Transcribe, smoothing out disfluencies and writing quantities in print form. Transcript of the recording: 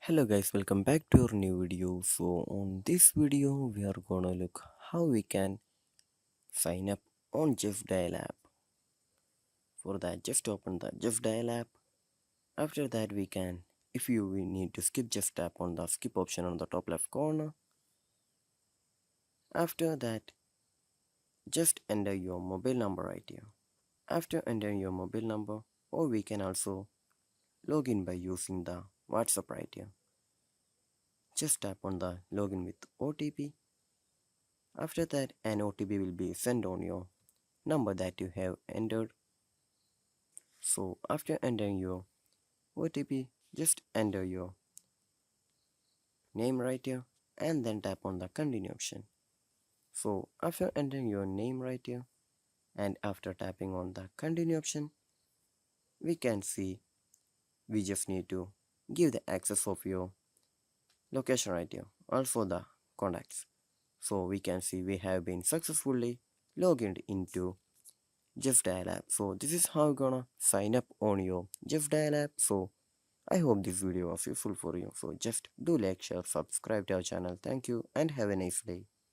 Hello guys, welcome back to our new video. So on this video we are gonna look how we can sign up on Justdial app. For that, just open the Justdial app. After that we can, if you we need to skip, just tap on the skip option on the top left corner. After that, just enter your mobile number right here. After entering your mobile number, or we can also log in by using the WhatsApp right here. Just tap on the login with OTP. After that, an OTP will be sent on your number that you have entered. So after entering your OTP, just enter your name right here and then tap on the continue option. So after entering your name right here and after tapping on the continue option, we can see we just need to give the access of your location right here, also the contacts. So we can see we have been successfully logged into Justdial app. So this is how you're gonna sign up on your Justdial app. So I hope this video was useful for you. So just do like, share, subscribe to our channel. Thank you and have a nice day.